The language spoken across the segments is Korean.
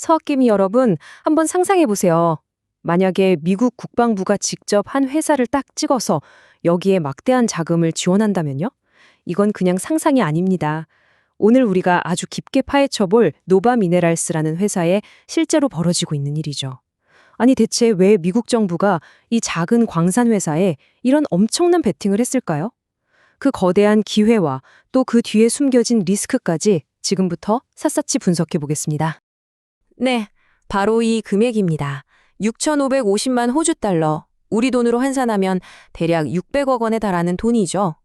서학개미 여러분, 한번 상상해 보세요. 만약에 미국 국방부가 직접 한 회사를 딱 찍어서 여기에 막대한 자금을 지원한다면요? 이건 그냥 상상이 아닙니다. 오늘 우리가 아주 깊게 파헤쳐 볼 노바미네랄스라는 회사에 실제로 벌어지고 있는 일이죠. 아니 대체 왜 미국 정부가 이 작은 광산 회사에 이런 엄청난 베팅을 했을까요? 그 거대한 기회와 또 그 뒤에 숨겨진 리스크까지 지금부터 샅샅이 분석해 보겠습니다. 네, 바로 이 금액입니다. 6,550만 호주 달러. 우리 돈으로 환산하면 대략 600억 원에 달하는 돈이죠.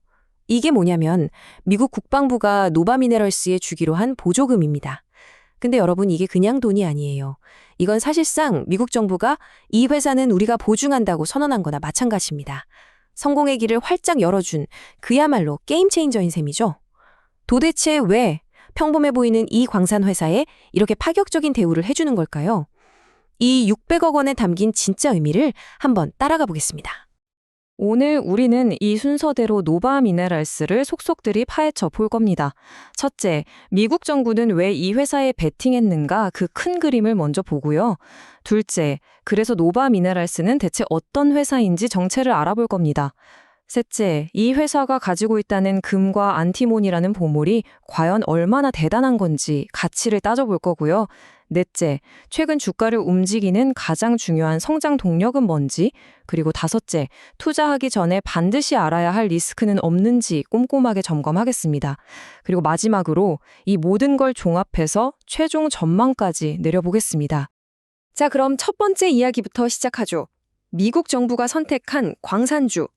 이게 뭐냐면 미국 국방부가 노바미네럴스에 주기로 한 보조금입니다. 근데 여러분 이게 그냥 돈이 아니에요. 이건 사실상 미국 정부가 이 회사는 우리가 보증한다고 선언한 거나 마찬가지입니다. 성공의 길을 활짝 열어준 그야말로 게임 체인저인 셈이죠. 도대체 왜 평범해 보이는 이 광산 회사에 이렇게 파격적인 대우를 해주는 걸까요? 이 600억 원에 담긴 진짜 의미를 한번 따라가 보겠습니다. 오늘 우리는 이 순서대로 노바미네랄스를 속속들이 파헤쳐 볼 겁니다. 첫째, 미국 정부는 왜 이 회사에 베팅했는가 그 큰 그림을 먼저 보고요. 둘째, 그래서 노바미네랄스는 대체 어떤 회사인지 정체를 알아볼 겁니다. 셋째, 이 회사가 가지고 있다는 금과 안티몬이라는 보물이 과연 얼마나 대단한 건지 가치를 따져볼 거고요. 넷째, 최근 주가를 움직이는 가장 중요한 성장 동력은 뭔지, 그리고 다섯째, 투자하기 전에 반드시 알아야 할 리스크는 없는지 꼼꼼하게 점검하겠습니다. 그리고 마지막으로 이 모든 걸 종합해서 최종 전망까지 내려보겠습니다. 자, 그럼 첫 번째 이야기부터 시작하죠. 미국 정부가 선택한 광산주.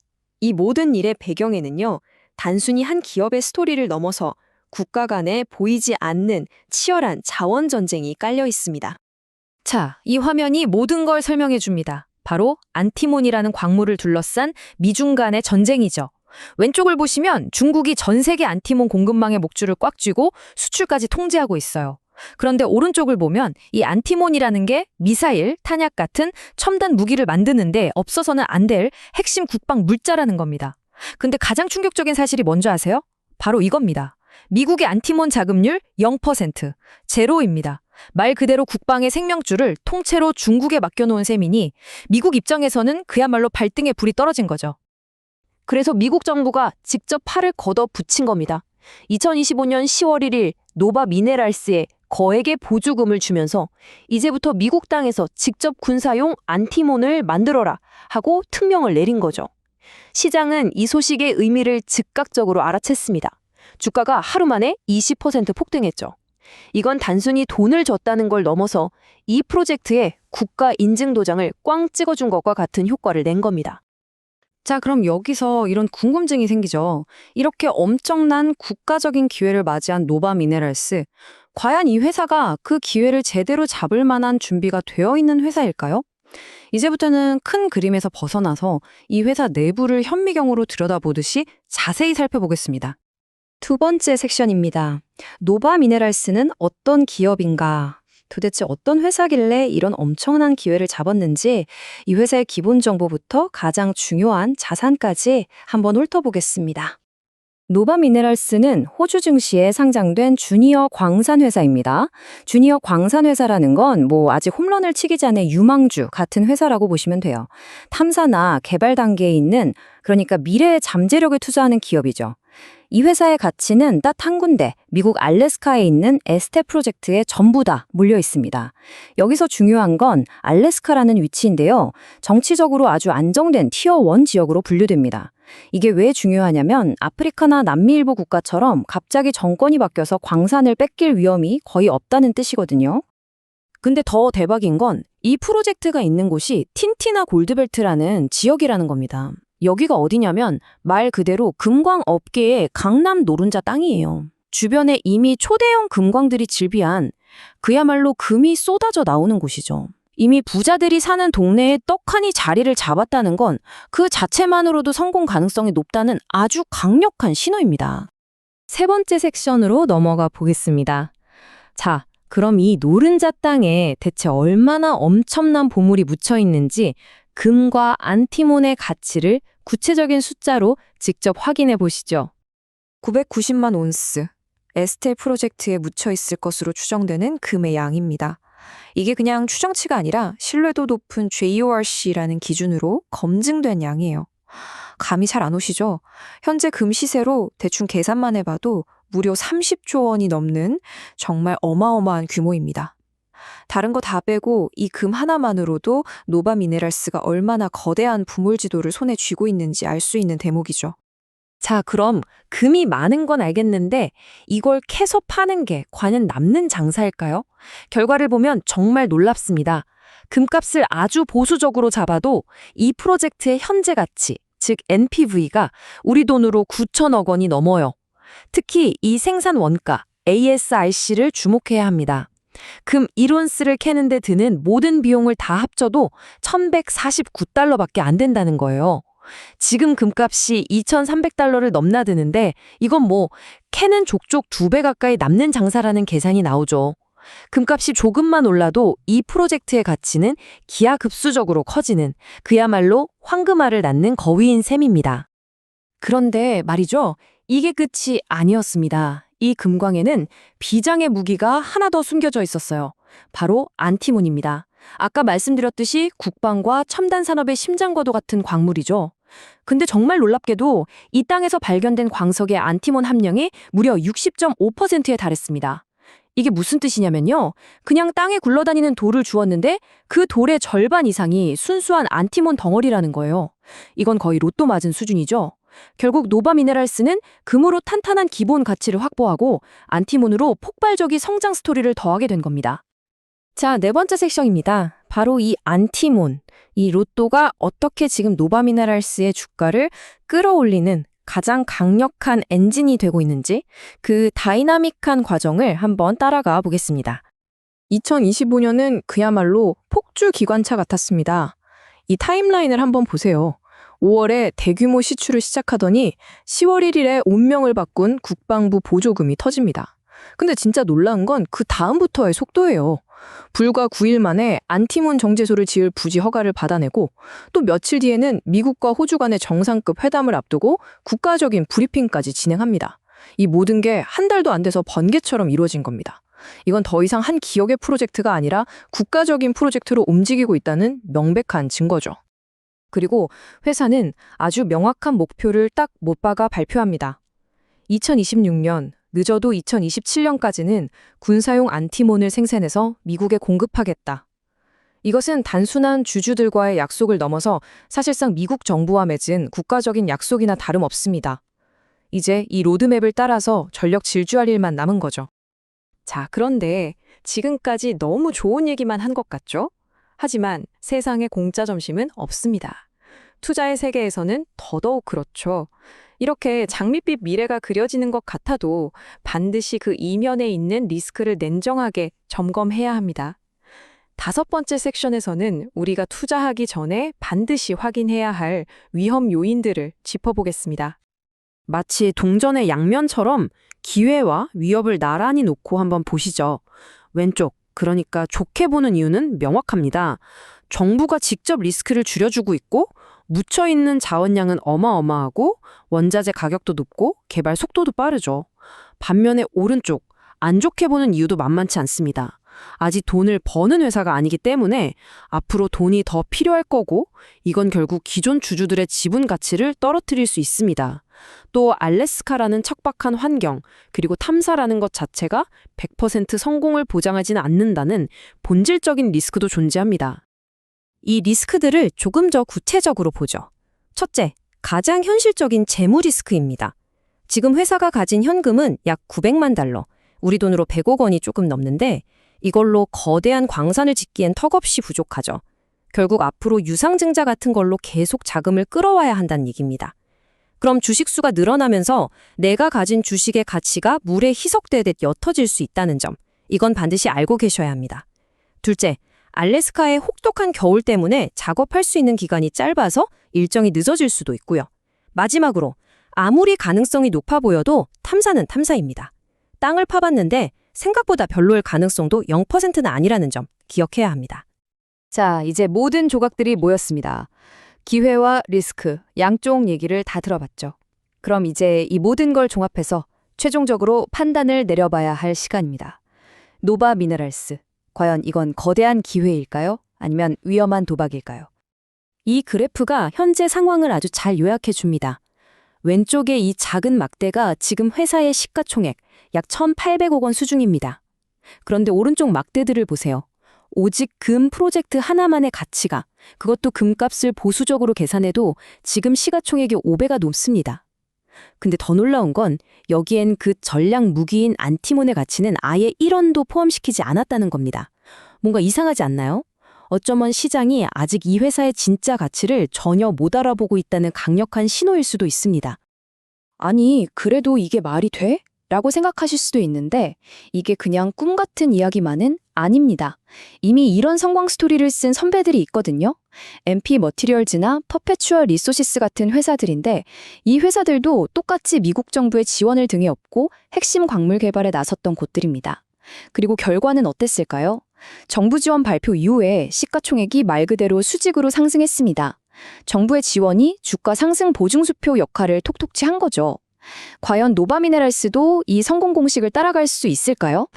이 모든 일의 배경에는요, 단순히 한 기업의 스토리를 넘어서 국가 간에 보이지 않는 치열한 자원 전쟁이 깔려 있습니다. 자, 이 화면이 모든 걸 설명해 줍니다. 바로 안티몬이라는 광물을 둘러싼 미중 간의 전쟁이죠. 왼쪽을 보시면 중국이 전 세계 안티몬 공급망의 목줄을 꽉 쥐고 수출까지 통제하고 있어요. 그런데 오른쪽을 보면 이 안티몬이라는 게 미사일, 탄약 같은 첨단 무기를 만드는데 없어서는 안 될 핵심 국방 물자라는 겁니다. 근데 가장 충격적인 사실이 뭔지 아세요? 바로 이겁니다. 미국의 안티몬 자금률 0%, 제로입니다. 말 그대로 국방의 생명줄을 통째로 중국에 맡겨놓은 셈이니 미국 입장에서는 그야말로 발등에 불이 떨어진 거죠. 그래서 미국 정부가 직접 팔을 걷어 붙인 겁니다. 2025년 10월 1일 노바미네랄스에 거액의 보조금을 주면서 이제부터 미국 땅에서 직접 군사용 안티몬을 만들어라 하고 특명을 내린 거죠. 시장은 이 소식의 의미를 즉각적으로 알아챘습니다. 주가가 하루 만에 20% 폭등했죠. 이건 단순히 돈을 줬다는 걸 넘어서 이 프로젝트에 국가 인증 도장을 꽝 찍어준 것과 같은 효과를 낸 겁니다. 자, 그럼 여기서 이런 궁금증이 생기죠. 이렇게 엄청난 국가적인 기회를 맞이한 노바미네랄스, 과연 이 회사가 그 기회를 제대로 잡을 만한 준비가 되어 있는 회사일까요? 이제부터는 큰 그림에서 벗어나서 이 회사 내부를 현미경으로 들여다보듯이 자세히 살펴보겠습니다. 두 번째 섹션입니다. 노바미네랄스는 어떤 기업인가? 도대체 어떤 회사길래 이런 엄청난 기회를 잡았는지 이 회사의 기본 정보부터 가장 중요한 자산까지 한번 훑어보겠습니다. 노바미네랄스는 호주 증시에 상장된 주니어 광산 회사입니다. 주니어 광산 회사라는 건 아직 홈런을 치기 전에 유망주 같은 회사라고 보시면 돼요. 탐사나 개발 단계에 있는, 그러니까 미래의 잠재력을 투자하는 기업이죠. 이 회사의 가치는 딱 한 군데, 미국 알래스카에 있는 에스테 프로젝트에 전부 다 몰려 있습니다. 여기서 중요한 건 알래스카라는 위치인데요. 정치적으로 아주 안정된 티어 1 지역으로 분류됩니다. 이게 왜 중요하냐면 아프리카나 남미 일부 국가처럼 갑자기 정권이 바뀌어서 광산을 뺏길 위험이 거의 없다는 뜻이거든요. 근데 더 대박인 건 이 프로젝트가 있는 곳이 틴티나 골드벨트라는 지역이라는 겁니다. 여기가 어디냐면 말 그대로 금광 업계의 강남 노른자 땅이에요. 주변에 이미 초대형 금광들이 즐비한, 그야말로 금이 쏟아져 나오는 곳이죠. 이미 부자들이 사는 동네에 떡하니 자리를 잡았다는 건 그 자체만으로도 성공 가능성이 높다는 아주 강력한 신호입니다. 세 번째 섹션으로 넘어가 보겠습니다. 자, 그럼 이 노른자 땅에 대체 얼마나 엄청난 보물이 묻혀 있는지 금과 안티몬의 가치를 구체적인 숫자로 직접 확인해 보시죠. 990만 온스, 에스텔 프로젝트에 묻혀 있을 것으로 추정되는 금의 양입니다. 이게 그냥 추정치가 아니라 신뢰도 높은 JORC라는 기준으로 검증된 양이에요. 감이 잘 안 오시죠? 현재 금 시세로 대충 계산만 해봐도 무려 30조 원이 넘는 정말 어마어마한 규모입니다. 다른 거 다 빼고 이 금 하나만으로도 노바 미네랄스가 얼마나 거대한 부몰지도를 손에 쥐고 있는지 알 수 있는 대목이죠. 자, 그럼 금이 많은 건 알겠는데 이걸 캐서 파는 게 과연 남는 장사일까요? 결과를 보면 정말 놀랍습니다. 금값을 아주 보수적으로 잡아도 이 프로젝트의 현재 가치, 즉 NPV가 우리 돈으로 9천억 원이 넘어요. 특히 이 생산 원가, ASIC를 주목해야 합니다. 금 1온스를 캐는 데 드는 모든 비용을 다 합쳐도 1,149달러밖에 안 된다는 거예요. 지금 금값이 2,300달러를 넘나드는데 이건 뭐 캐는 족족 2배 가까이 남는 장사라는 계산이 나오죠. 금값이 조금만 올라도 이 프로젝트의 가치는 기하급수적으로 커지는 그야말로 황금알을 낳는 거위인 셈입니다. 그런데 말이죠. 이게 끝이 아니었습니다. 이 금광에는 비장의 무기가 하나 더 숨겨져 있었어요. 바로 안티몬입니다. 아까 말씀드렸듯이 국방과 첨단 산업의 심장과도 같은 광물이죠. 근데 정말 놀랍게도 이 땅에서 발견된 광석의 안티몬 함량이 무려 60.5%에 달했습니다. 이게 무슨 뜻이냐면요. 그냥 땅에 굴러다니는 돌을 주었는데 그 돌의 절반 이상이 순수한 안티몬 덩어리라는 거예요. 이건 거의 로또 맞은 수준이죠. 결국 노바 미네랄스는 금으로 탄탄한 기본 가치를 확보하고 안티몬으로 폭발적인 성장 스토리를 더하게 된 겁니다. 자, 네 번째 섹션입니다. 바로 이 안티몬, 이 로또가 어떻게 지금 노바 미네랄스의 주가를 끌어올리는 가장 강력한 엔진이 되고 있는지 그 다이나믹한 과정을 한번 따라가 보겠습니다. 2025년은 그야말로 폭주 기관차 같았습니다. 이 타임라인을 한번 보세요. 5월에 대규모 시추를 시작하더니 10월 1일에 운명을 바꾼 국방부 보조금이 터집니다. 근데 진짜 놀라운 건 그 다음부터의 속도예요. 불과 9일 만에 안티몬 정제소를 지을 부지 허가를 받아내고 또 며칠 뒤에는 미국과 호주 간의 정상급 회담을 앞두고 국가적인 브리핑까지 진행합니다. 이 모든 게 한 달도 안 돼서 번개처럼 이루어진 겁니다. 이건 더 이상 한 기업의 프로젝트가 아니라 국가적인 프로젝트로 움직이고 있다는 명백한 증거죠. 그리고 회사는 아주 명확한 목표를 딱 못 박아 발표합니다. 2026년, 늦어도 2027년까지는 군사용 안티몬을 생산해서 미국에 공급하겠다. 이것은 단순한 주주들과의 약속을 넘어서 사실상 미국 정부와 맺은 국가적인 약속이나 다름없습니다. 이제 이 로드맵을 따라서 전력 질주할 일만 남은 거죠. 자, 그런데 지금까지 너무 좋은 얘기만 한 것 같죠? 하지만 세상에 공짜 점심은 없습니다. 투자의 세계에서는 더더욱 그렇죠. 이렇게 장밋빛 미래가 그려지는 것 같아도 반드시 그 이면에 있는 리스크를 냉정하게 점검해야 합니다. 5번째 섹션에서는 우리가 투자하기 전에 반드시 확인해야 할 위험 요인들을 짚어보겠습니다. 마치 동전의 양면처럼 기회와 위협을 나란히 놓고 한번 보시죠. 왼쪽, 그러니까 좋게 보는 이유는 명확합니다. 정부가 직접 리스크를 줄여주고 있고 묻혀있는 자원량은 어마어마하고 원자재 가격도 높고 개발 속도도 빠르죠. 반면에 오른쪽, 안 좋게 보는 이유도 만만치 않습니다. 아직 돈을 버는 회사가 아니기 때문에 앞으로 돈이 더 필요할 거고 이건 결국 기존 주주들의 지분 가치를 떨어뜨릴 수 있습니다. 또 알래스카라는 척박한 환경 그리고 탐사라는 것 자체가 100% 성공을 보장하지는 않는다는 본질적인 리스크도 존재합니다. 이 리스크들을 조금 더 구체적으로 보죠. 첫째, 가장 현실적인 재무 리스크입니다. 지금 회사가 가진 현금은 약 900만 달러, 우리 돈으로 100억 원이 조금 넘는데 이걸로 거대한 광산을 짓기엔 턱없이 부족하죠. 결국 앞으로 유상증자 같은 걸로 계속 자금을 끌어와야 한다는 얘기입니다. 그럼 주식수가 늘어나면서 내가 가진 주식의 가치가 물에 희석되듯 옅어질 수 있다는 점, 이건 반드시 알고 계셔야 합니다. 둘째, 알래스카의 혹독한 겨울 때문에 작업할 수 있는 기간이 짧아서 일정이 늦어질 수도 있고요. 마지막으로 아무리 가능성이 높아 보여도 탐사는 탐사입니다. 땅을 파봤는데 생각보다 별로일 가능성도 0%는 아니라는 점 기억해야 합니다. 자, 이제 모든 조각들이 모였습니다. 기회와 리스크, 양쪽 얘기를 다 들어봤죠. 그럼 이제 이 모든 걸 종합해서 최종적으로 판단을 내려봐야 할 시간입니다. 노바 미네랄스, 과연 이건 거대한 기회일까요? 아니면 위험한 도박일까요? 이 그래프가 현재 상황을 아주 잘 요약해 줍니다. 왼쪽에 이 작은 막대가 지금 회사의 시가총액 약 1,800억 원 수준입니다. 그런데 오른쪽 막대들을 보세요. 오직 금 프로젝트 하나만의 가치가, 그것도 금값을 보수적으로 계산해도 지금 시가총액이 5배가 넘습니다. 근데 더 놀라운 건 여기엔 그 전략 무기인 안티몬의 가치는 아예 1원도 포함시키지 않았다는 겁니다. 뭔가 이상하지 않나요? 어쩌면 시장이 아직 이 회사의 진짜 가치를 전혀 못 알아보고 있다는 강력한 신호일 수도 있습니다. 아니, 그래도 이게 말이 돼? 라고 생각하실 수도 있는데 이게 그냥 꿈 같은 이야기만은 아닙니다. 이미 이런 성공 스토리를 쓴 선배들이 있거든요. MP 머티리얼즈나 퍼페추얼 리소시스 같은 회사들인데 이 회사들도 똑같이 미국 정부의 지원을 등에 업고 핵심 광물 개발에 나섰던 곳들입니다. 그리고 결과는 어땠을까요? 정부 지원 발표 이후에 시가총액이 말 그대로 수직으로 상승했습니다. 정부의 지원이 주가 상승 보증수표 역할을 톡톡히 한 거죠. 과연 노바미네랄스도 이 성공 공식을 따라갈 수 있을까요?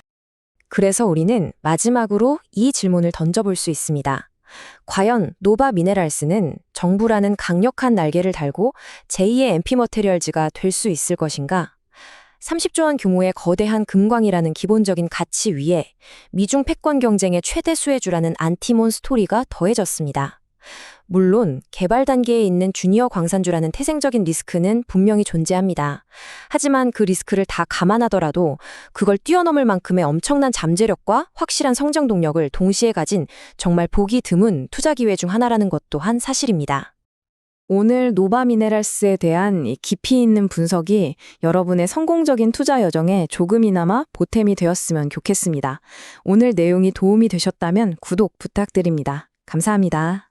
그래서 우리는 마지막으로 이 질문을 던져볼 수 있습니다. 과연 노바미네랄스는 정부라는 강력한 날개를 달고 제2의 MP 머테리얼즈가 될 수 있을 것인가? 30조 원 규모의 거대한 금광이라는 기본적인 가치 위에 미중 패권 경쟁의 최대 수혜주라는 안티몬 스토리가 더해졌습니다. 물론 개발 단계에 있는 주니어 광산주라는 태생적인 리스크는 분명히 존재합니다. 하지만 그 리스크를 다 감안하더라도 그걸 뛰어넘을 만큼의 엄청난 잠재력과 확실한 성장 동력을 동시에 가진 정말 보기 드문 투자 기회 중 하나라는 것 또한 사실입니다. 오늘 노바미네랄스에 대한 이 깊이 있는 분석이 여러분의 성공적인 투자 여정에 조금이나마 보탬이 되었으면 좋겠습니다. 오늘 내용이 도움이 되셨다면 구독 부탁드립니다. 감사합니다.